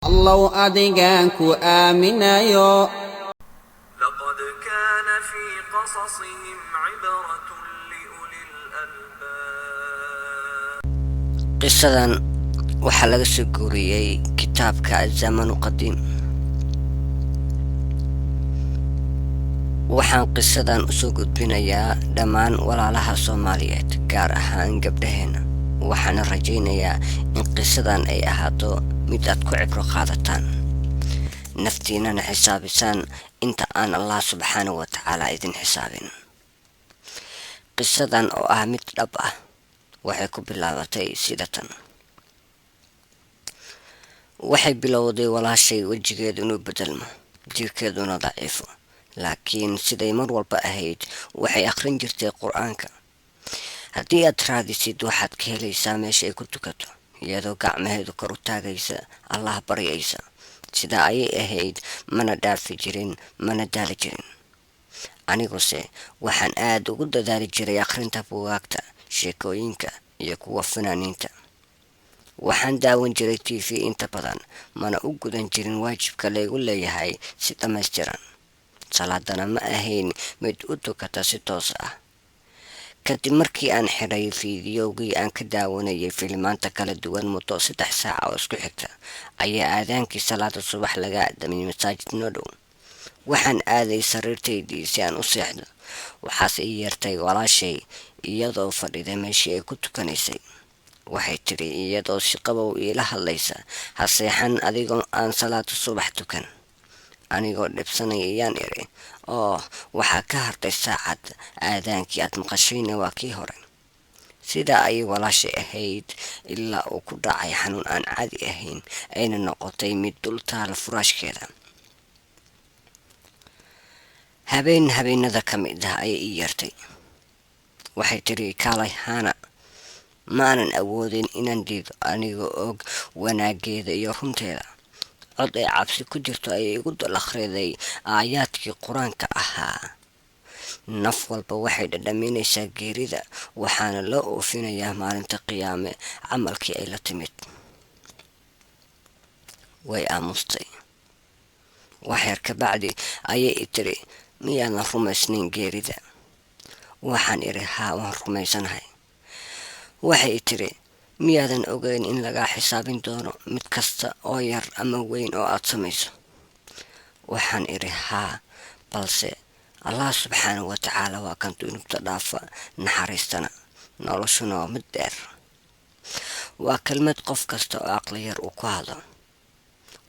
الله أديك آمنا يو. لقد كان في قصصهم عبرة لأولي الألباب. qisadan waxaa laga soo guuriyey kitaabka azamanu qadiim. waxaan qisadan usoo gudbinayaa dhammaan walaalaha soomaaliyeed, gaar ahaan gabdhaheena. waxaana rajaynayaa in qisadan ay ahaato mid aad ku cibro qaadataan, naftiinana xisaabisaan inta aan allah subxaanahu wa tacaala idin xisaabin. qisadan oo ah mid dhab ah waxay ku bilaabatay sida tan. waxay bilowday walaashay wejigeedu inuu bedelmo, jirkeeduna daciifo, laakiin siday mar walba ahayd waxay akhrin jirtay qur-aanka. haddii aad raadisid waxaad ka helaysaa meesha ay ku tukato, iyadoo gacmaheedu kor u taagaysa, allah baryaysa. sidaa ayay ahayd, mana dhaafi jirin, mana daali jirin. aniguse waxaan aad ugu dadaali jiray akhrinta buugaagta, sheekooyinka iyo kuwa fanaaniinta. waxaan daawan jiray tv inta badan, mana u gudan jirin waajibka laygu leeyahay si dhammaystiran. salaadana ma ahayn mid u tukata si toos ah. kadib markii aan xidhay fiidiyowgii aan ka daawanayay filimaanta kala duwan muddo 3 saaca oo isku xigta, ayaa aadaankii salaada subax laga aadamay masaajid noo dhow. waxaan aaday sariirtaydii si aan u seexdo. waxaase ii yeertay walaashay iyadoo fadhida meeshii ay ku tukanaysay. waxay tidhi iyadoo si qabow iila hadlaysa, ha seexan adigoo aan salaada subax tukan. anigoo dhibsanaya ayaan idhi, waxaa ka hartay saacad, aadaankii aad maqashayna waa kii hore. sidaa ayay walaashay ahayd ilaa uu ku dhacay xanuun aan caadi ahayn, ayna noqotay mid dul taala furaashkeeda. habeen habeenada ka mid ah ayay ii yeertay. waxay tidhi, kaalay hana. maanan awoodin inaan diido, anigoo og wanaageeda iyo runteeda. cod ay cabsi ku jirto ayay igu dul akhriday aayaadkii qur-aanka ahaa. naf walba waxay dhadhaminaysaa geerida, waxaana loo oofinayaa maalinta qiyaame camalkii ay la timid. way aamustay. waxyar ka bacdi ayay i tiri, miyaadan rumaysnayn geerida? waxaan idhi, haa, waan rumaysanahay. waxay i tiri, miyaadan ogeyn in lagaa xisaabin doono mid kasta oo yar ama weyn oo aad samayso? waxaan idhi, haa, balse allah subxaanahu wa tacaala waa kan dunuubta dhaafa, naxariistana. noloshuna waa mid dheer. waa kelmad qof kasta oo aqli yar uu ku hadlo,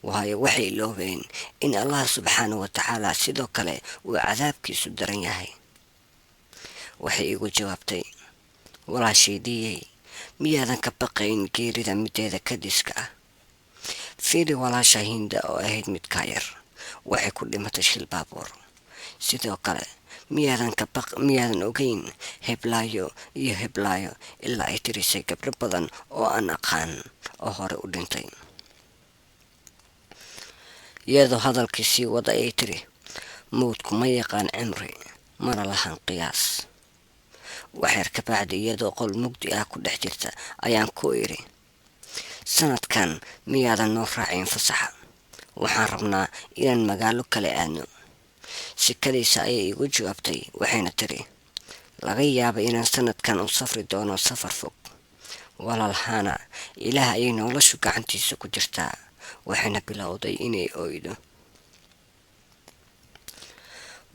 waayo waxay iloobeen in allah subxaanahu wa tacaala sidoo kale uu cadaabkiisu daran yahay. waxay igu jawaabtay, walaashaydiyey, miyaadan ka baqayn geerida mideeda kadiska ah? fiiri walaasha hinda oo ahayd mid kaa yar, waxay ku dhimatay shil baabuur. sidoo kale miyaadan ogeyn heblaayo iyo heblaayo, ilaa ay tirisay gabdho badan oo aan aqaan oo hore u dhintay. iyadoo hadalkii sii wada ay tiri, mawdku ma yaqaan cimri, mana lahan qiyaas. waxyar ka bacdi iyadoo qol mugdi ah ku dhex jirta ayaan ku idhi, sanadkan miyaadan noo raacin fasaxa? waxaan rabnaa inaan magaalo kale aadno. sikadiisa ayay igu jawaabtay, waxayna tiri, laga yaaba inaan sanadkan u safri doono safar fog. walaalhaana, ilaah ayay noloshu gacantiisa ku jirtaa. waxayna bilowday inay oydo.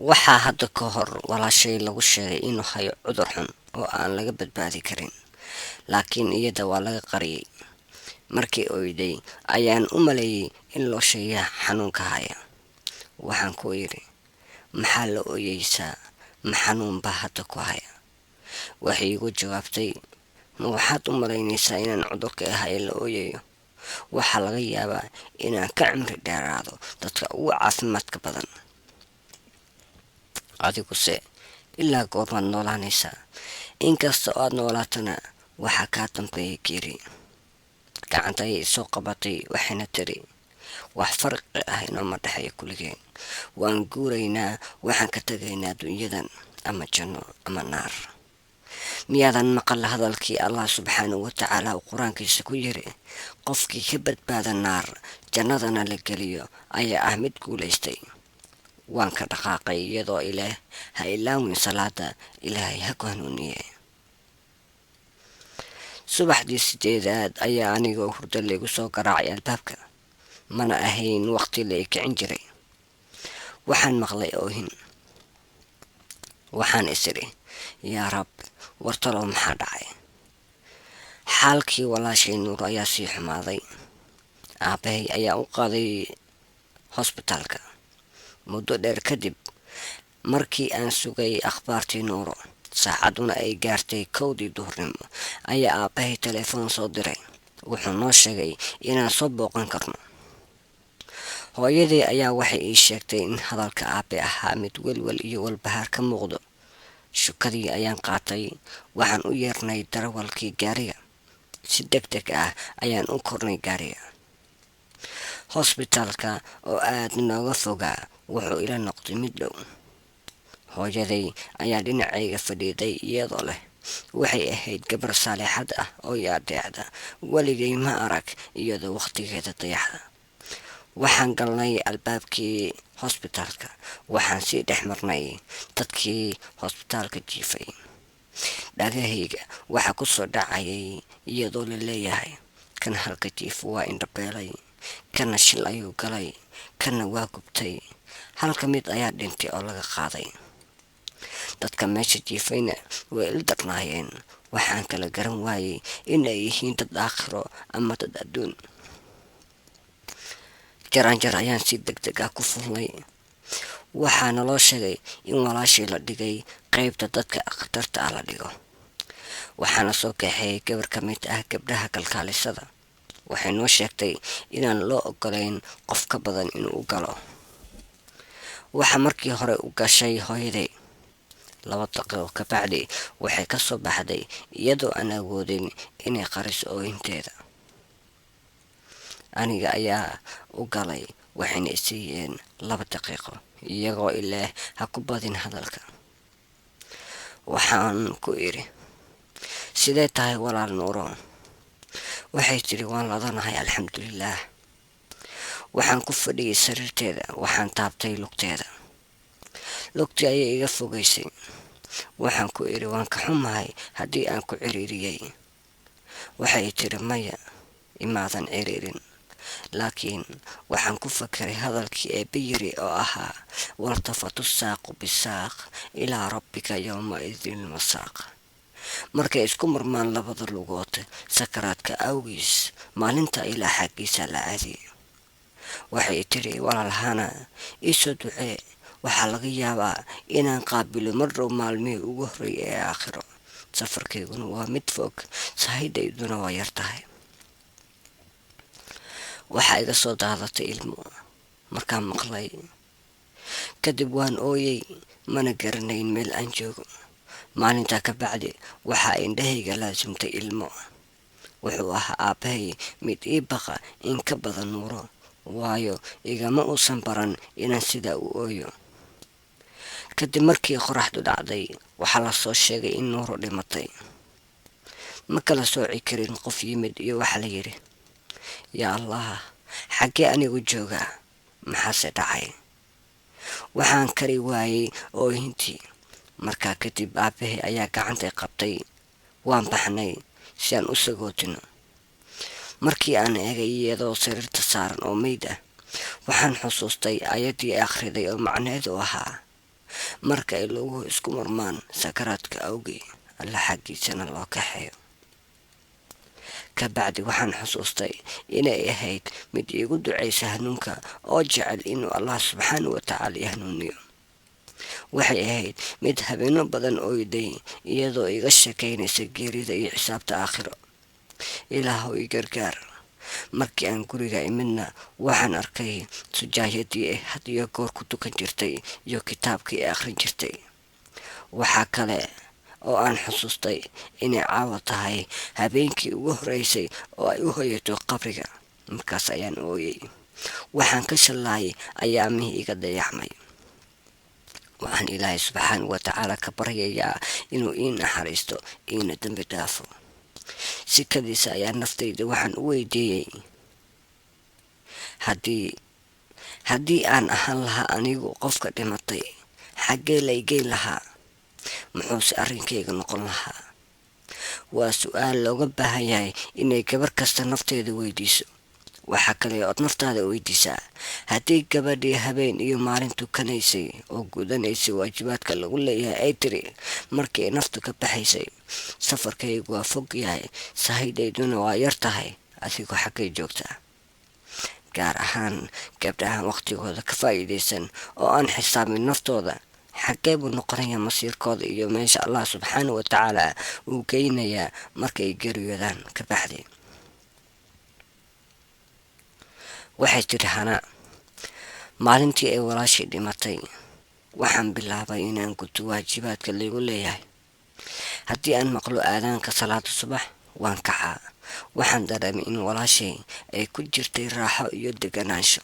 waxaa hadda ka hor walaashay lagu sheegay inuu hayo cudur xun oo aan laga badbaadi karin, laakiin iyada waa laga qariyay. markii oyday ayaan u maleeyay in loo sheegaa xanuunka haya. waxaan ku yidhi, maxaa la ooyeysaa? ma xanuun baa hadda ku haya? waxay igu jawaabtay, ma waxaad u malaynaysaa inaan cudurka haya la ooyayo? waxaa laga yaabaa inaan ka cimri dheeraado dadka ugu caafimaadka badan. adiguse ilaa goormaad noolaanaysaa? inkasta oo aad noolaatana waxaa kaa dambeeya geeri. gacanta ayay soo qabatay, waxayna tiri, wax farqi ah inooma dhexeeya kulligeen. waan guuraynaa, waxaan ka tegaynaa dunyadan, ama janno ama naar. miyaadan maqal hadalkii allah subxaanahu watacaala uu qur-aankiisa ku yiri qofkii ka badbaada naar jannadana la geliyo ayaa ah mid guulaystay. waan ka dhaqaaqay iyadoo ilaah ha ilaawin salaada, ilaahay ha ku hanuuniye. subaxdii 8aad ayaa anigoo hurdo laygu soo garaacay albaabka, mana ahayn waqti la kicin jiray. waxaan maqlay oohin. waxaan isiri yaa rab, wartalo maxaa dhacay? xaalkii walaashay nuur ayaa sii xumaaday. aabahay ayaa u qaaday hosbitaalka. muddo dheer kadib, markii aan sugay akhbaartii nuuro, saacaduna ay gaartay 1:00 duhurnimo, ayaa aabahay telefoon soo diray. wuxuu noo sheegay inaan soo booqan karno. hooyadii ayaa waxay ii sheegtay in hadalka aabe ahaa mid welwel iyo walbahaar ka muuqdo. shukadii ayaan qaatay. waxaan u yeernay darawalkii gaariga. si degdeg ah ayaan u kornay gaariga. hosbitaalka oo aad nooga fogaa wuxuu ila noqday mid dhow. hooyaday ayaa dhinacayga fadhiiday iyadoo leh waxay ahayd gabar saalixad ah oo i adeecda. weligay ma arag iyadoo waqtigeeda dayaxda. waxaan galnay albaabkii hosbitaalka. waxaan sii dhex marnay dadkii hosbitaalka jiifay. dhagahayga waxaa ku soo dhacayay iyadoo la leeyahay kan halka jiif waa indhabeelay, kana shil ayuu galay, kana waa gubtay, halka mid ayaa dhintay oo laga qaaday. dadka meesha jiifayna way il darnaayeen. waxaan kala garan waayay inay yihiin dad aakhiro ama dad adduun. jaranjar ayaan si degdeg ah ku fulnay. waxaa naloo sheegay in walaashii la dhigay qaybta dadka khatarta ah la dhigo. waxaana soo kaxeeyay gabar ka mid ah gabdhaha kalkaalisada. waxay noo sheegtay inaan loo ogolayn qof ka badan inuu u galo. waxaa markii hore u gashay hooyaday. 2 daqiiqo ka bacdi waxay ka soo baxday iyadoo aan awoodin inay qariso oohinteeda. aniga ayaa u galay. waxayna isiiyeen 2 daqiiqo iyagoo ilaah ha ku badin hadalka. waxaan ku iri sidee tahay walaal nuuro? waxay tiri waan ladanahay alxamdulilaah. waxaan ku fadhiyay sariirteeda. waxaan taabtay lugteeda. lugtii ayay iga fogaysay. waxaan ku iri waan ka xumahay haddii aan ku ciriiriyey. waxay tiri maya, imaadan ciriirin, laakiin waxaan ku fakeray hadalkii eebbe yiri oo ahaa waltafatu saaqu bisaaq ilaa rabbika yowma idin masaaq. markay isku murmaan labada lugood sakaraadka awgiis, maalinta ilaa xaggiisa la aadi. waxay tiri walaalhana iisoo ducee. waxaa laga yaabaa inaan qaabilo mar dhow maalmihii ugu horreeyay ee aakhiro. safarkayguna waa mid fog, sahidayduna waa yar tahay. waxaa iga soo daadatay ilmo markaan maqlay. kadib waan ooyey, mana garanayn meel aan joogo. maalintaa ka bacdi waxaa indhahayga laasimtay ilmo. wuxuu ahaa aabbahay mid ii baqa in ka badan nuuro, waayo igama uusan baran inaan sidaa u ooyo. kadib markii qoraxdu dhacday, waxaa la soo sheegay in nuuro dhimatay. ma kala sooci karin qof yimid iyo waxa la yidhi yaa allah, xaggee anigu joogaa? maxaase dhacay? waxaan kari waayey oohintii. markaa kadib aabbahay ayaa gacantay qabtay. waan baxnay si aan u sagootino. markii aan eegay iyadoo sariirta saaran oo meyd ah, waxaan xusuustay aayaddii akhriday oo macneedu ahaa marka ay luguhu isku murmaan sakaraadka awgii, alla xaggiisana loo kaxeeyo. ka bacdi waxaan xusuustay inay ahayd mid iigu ducaysa hanuunka oo jecel inuu allah subxaanahu watacaala i hanuuniyo. waxay ahayd mid habeeno badan ooyday iyadoo iga sheekaynaysa geerida iyo xisaabta aakhiro. ilaahow i gargaar. markii aan guriga imidna waxaan arkay sujaayadii ay had iyo goor ku tukan jirtay iyo kitaabkii ay akhrin jirtay. waxaa kale oo aan xusuustay inay caawa tahay habeenkii ugu horreysay oo ay u hoyato qabriga. markaas ayaan ooyey. waxaan ka shallaayay ayaamihii iga dayaxmay. waxaan ilaahay subxaana wa tacaala ka baryayaa inuu ii naxariisto iina dembi dhaafo. sikadiisa ayaa naftayda waxaan u weydiiyey, haddii aan ahaan lahaa anigu qofka dhimatay, xaggee laygey lahaa? muxuuse arrinkayga noqon lahaa? waa su-aal looga baahan yahay inay gabar kasta nafteeda weydiiso. waxaa kale ood naftaada weydiisaa, haddii gabadhii habeen iyo maalin tukanaysay oo gudanaysay waajibaadka lagu leeyahay ay tiri markii ay naftu ka baxaysay, safarkaygu waa fog yahay, sahidayduna waa yar tahay, adigoo xaggay joogtaa? gaar ahaan gabdhahan waqtigooda ka faa'iidaysan oo aan xisaabin naftooda, xaggee buu noqonayaa masiirkooda iyo meesha allah subxaana wa tacaala uu geynayaa markay geeriyoodaan ka baxday? waxay tiri hana, maalintii ay walaashii dhimatay waxaan bilaabay inaan guto waajibaadka laygu leeyahay. haddii aan maqlo aadaanka salaada subax waan kacaa. waxaan dareemay in walaashay ay ku jirtay raaxo iyo deganaansho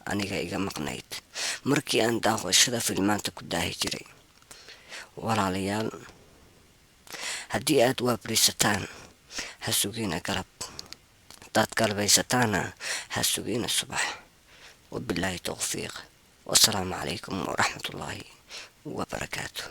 aniga iga maqnayd markii aan daawashada filmaanta ku daahi jiray. walaalayaal, haddii aad waabarisataan ha sugiina galab, hadaad galbaysataana ha sugiina subax. wabilaahi towfiiq, wasalaamu calaykum waraxmatullaahi wabarakaatu.